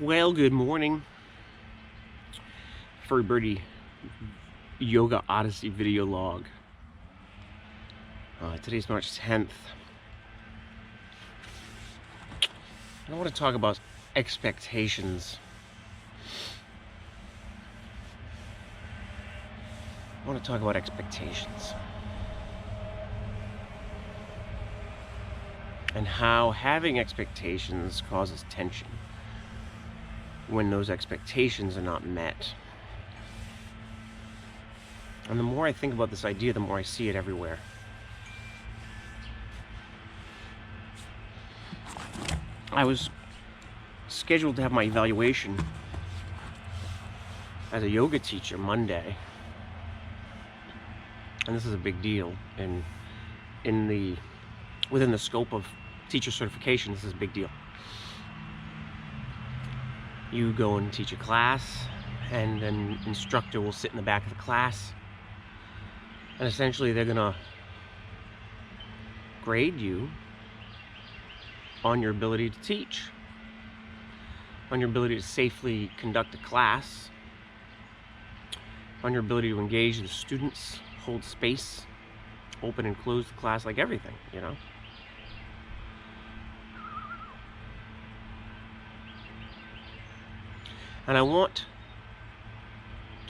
Well, good morning. Furry Birdy Yoga Odyssey video log. Today's March 10th. I want to talk about expectations. I want to talk about expectations. And how having expectations causes tension when those expectations are not met. And the more I think about this idea, the more I see it everywhere. I was scheduled to have my evaluation as a yoga teacher Monday. And this is a big deal. And within the scope of teacher certification, this is a big deal. You go and teach a class, and an instructor will sit in the back of the class, and essentially they're gonna grade you on your ability to teach, on your ability to safely conduct a class, on your ability to engage the students, hold space, open and close the class, like everything, you know? And I want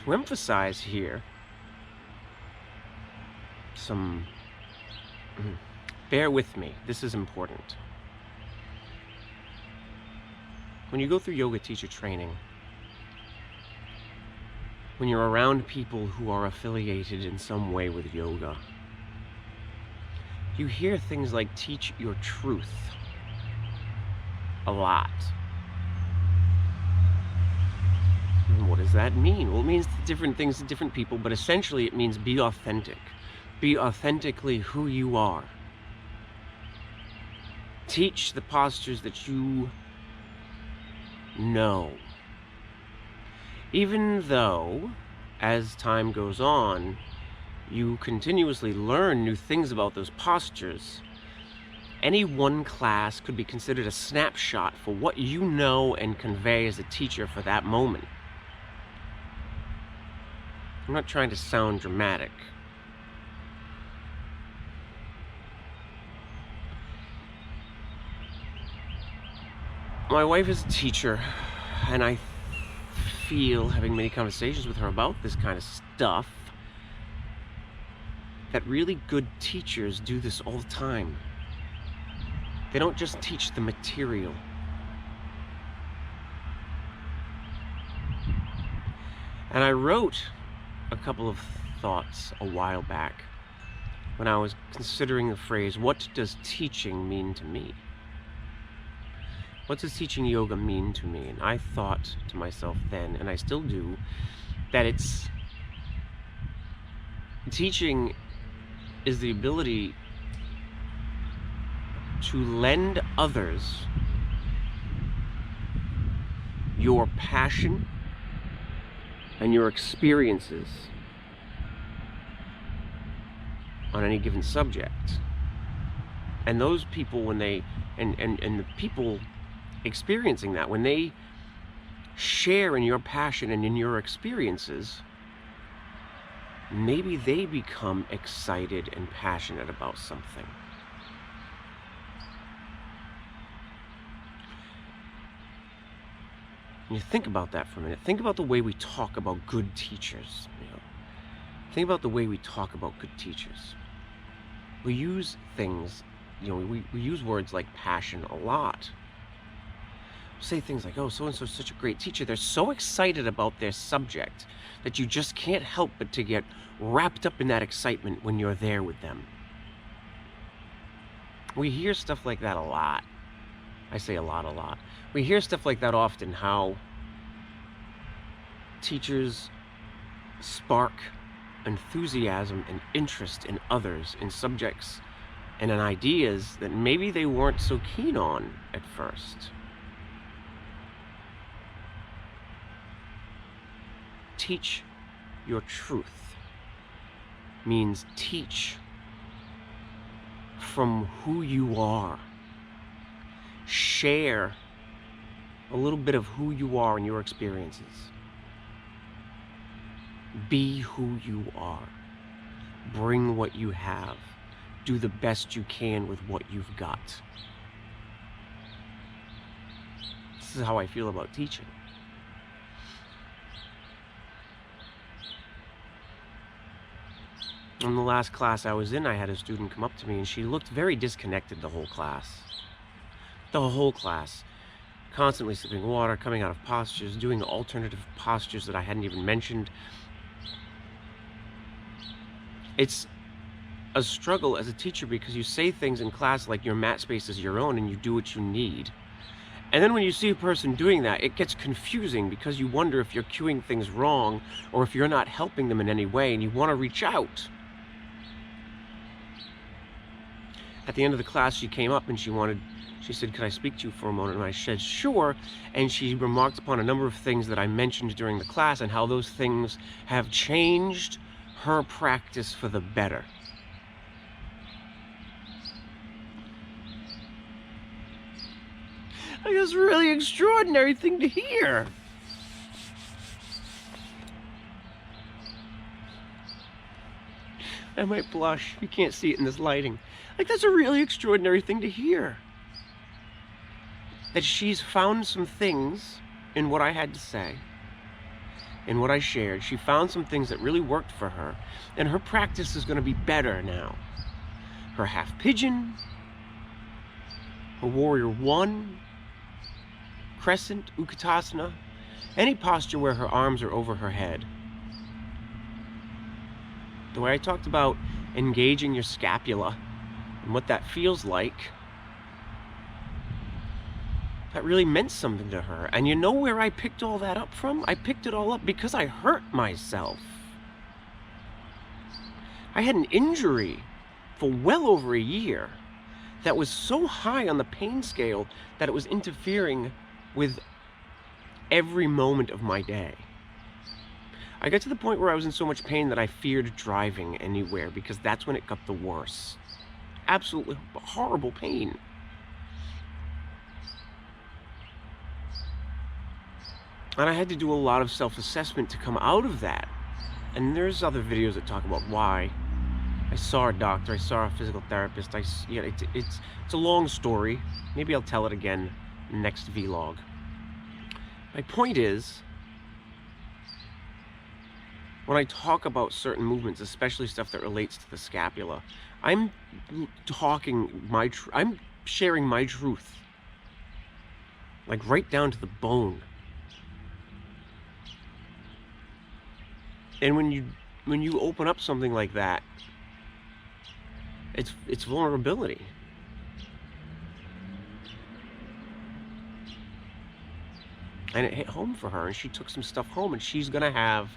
to emphasize here bear with me, this is important. When you go through yoga teacher training, when you're around people who are affiliated in some way with yoga, you hear things like teach your truth a lot. And what does that mean? Well, it means different things to different people, but essentially it means be authentic. Be authentically who you are. Teach the postures that you know. Even though, as time goes on, you continuously learn new things about those postures, any one class could be considered a snapshot for what you know and convey as a teacher for that moment. I'm not trying to sound dramatic. My wife is a teacher, and I feel, having many conversations with her about this kind of stuff, that really good teachers do this all the time. They don't just teach the material. And I wrote a couple of thoughts a while back when I was considering the phrase, what does teaching mean to me? What does teaching yoga mean to me? And I thought to myself then, and I still do, that teaching is the ability to lend others your passion and your experiences on any given subject. And those people, when they, and the people experiencing that, when they share in your passion and in your experiences, maybe they become excited and passionate about something. And you think about that for a minute. Think about the way we talk about good teachers. Think about the way we talk about good teachers. We use things, we use words like passion a lot. Say things like, oh, so-and-so is such a great teacher. They're so excited about their subject that you just can't help but to get wrapped up in that excitement when you're there with them. We hear stuff like that a lot. I say a lot. We hear stuff like that often, how teachers spark enthusiasm and interest in others, in subjects, and in ideas that maybe they weren't so keen on at first. Teach your truth means teach from who you are. Share a little bit of who you are and your experiences. Be who you are. Bring what you have. Do the best you can with what you've got. This is how I feel about teaching. In the last class I was in, I had a student come up to me and she looked very disconnected the whole class. The whole class. Constantly sipping water, coming out of postures, doing alternative postures that I hadn't even mentioned. It's a struggle as a teacher because you say things in class like your mat space is your own and you do what you need. And then when you see a person doing that, it gets confusing because you wonder if you're cueing things wrong or if you're not helping them in any way and you want to reach out. At the end of the class, she came up and she said, "Could I speak to you for a moment?" And I said, "Sure." And she remarked upon a number of things that I mentioned during the class and how those things have changed her practice for the better. Like, that's a really extraordinary thing to hear. I might blush. You can't see it in this lighting. Like, that's a really extraordinary thing to hear. That she's found some things in what I had to say, in what I shared. She found some things that really worked for her, and her practice is going to be better now. Her half pigeon, her warrior one, crescent, Utkatasana, any posture where her arms are over her head. The way I talked about engaging your scapula and what that feels like, that really meant something to her. And you know where I picked all that up from? I picked it all up because I hurt myself. I had an injury for well over a year that was so high on the pain scale that it was interfering with every moment of my day. I got to the point where I was in so much pain that I feared driving anywhere because that's when it got the worst. Absolutely horrible pain. And I had to do a lot of self-assessment to come out of that. And there's other videos that talk about why. I saw a doctor, I saw a physical therapist. It's a long story. Maybe I'll tell it again next vlog. My point is, when I talk about certain movements, especially stuff that relates to the scapula, I'm sharing my truth, like right down to the bone. And when you open up something like that, it's vulnerability. And it hit home for her, and she took some stuff home, and she's gonna have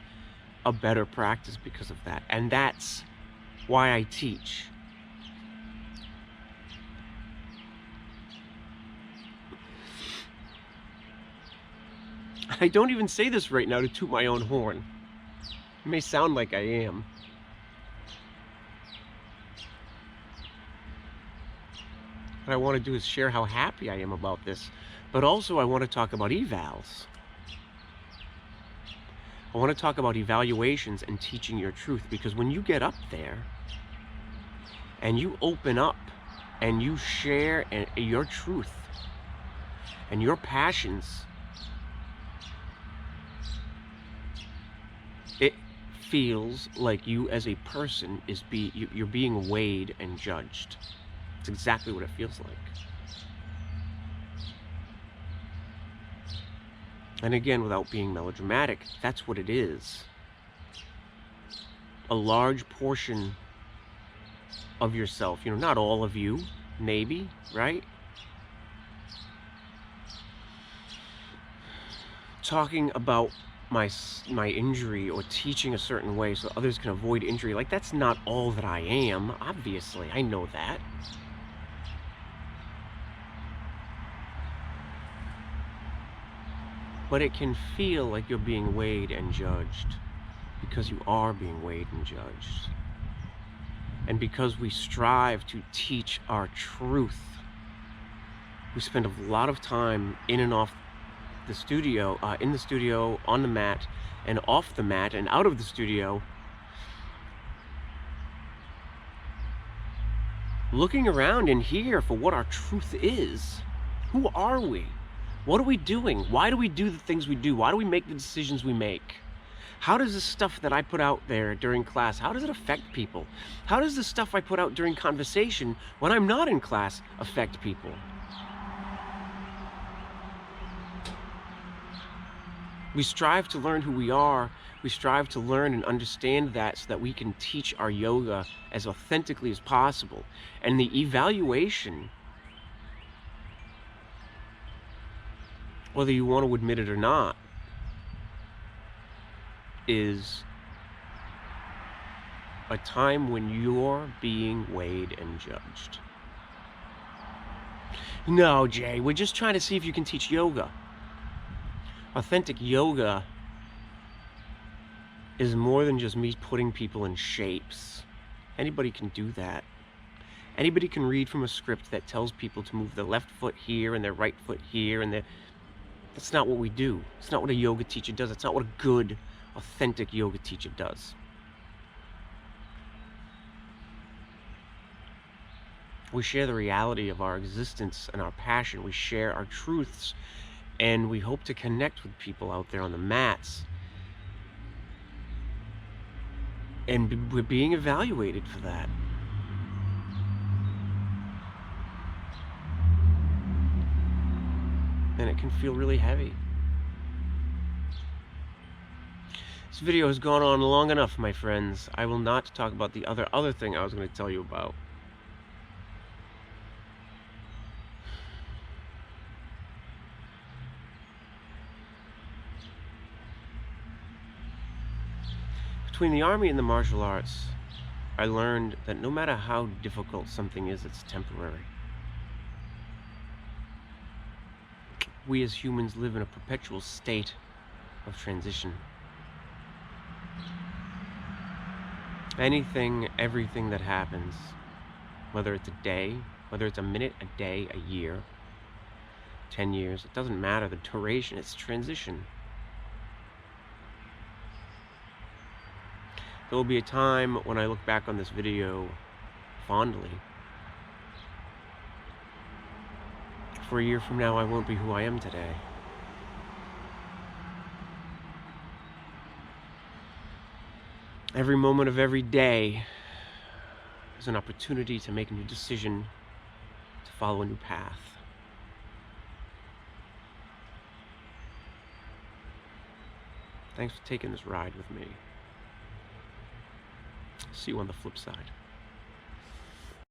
a better practice because of that. And that's why I teach. I don't even say this right now to toot my own horn. It may sound like I am. What I want to do is share how happy I am about this, but also I want to talk about evals. I want to talk about evaluations and teaching your truth, because when you get up there and you open up and you share your truth and your passions, it feels like you as a person you're being weighed and judged. It's exactly what it feels like. And again, without being melodramatic, that's what it is. A large portion of yourself, not all of you, maybe, right? Talking about my injury or teaching a certain way so others can avoid injury, like, that's not all that I am, obviously. I know that. But it can feel like you're being weighed and judged, because you are being weighed and judged. And because we strive to teach our truth, we spend a lot of time in and off the studio, in the studio, on the mat, and off the mat, and out of the studio, looking around in here for what our truth is. Who are we? What are we doing? Why do we do the things we do? Why do we make the decisions we make? How does the stuff that I put out there during class, how does it affect people? How does the stuff I put out during conversation when I'm not in class affect people? We strive to learn who we are. We strive to learn and understand that so that we can teach our yoga as authentically as possible. And the evaluation, whether you want to admit it or not, is a time when you're being weighed and judged. No, Jay, we're just trying to see if you can teach yoga. Authentic yoga is more than just me putting people in shapes. Anybody can do that. Anybody can read from a script that tells people to move their left foot here and their right foot here, and that's not what we do. It's not what a yoga teacher does. It's not what a good, authentic yoga teacher does. We share the reality of our existence and our passion. We share our truths, and we hope to connect with people out there on the mats. And we're being evaluated for that. And it can feel really heavy. This video has gone on long enough, my friends. I will not talk about the other thing I was going to tell you about. Between the army and the martial arts, I learned that no matter how difficult something is, it's temporary. We as humans live in a perpetual state of transition. Anything, everything that happens, whether it's a day, whether it's a minute, a day, a year, 10 years, it doesn't matter the duration, it's transition. There will be a time when I look back on this video fondly. For a year from now, I won't be who I am today. Every moment of every day is an opportunity to make a new decision, to follow a new path. Thanks for taking this ride with me. See you on the flip side.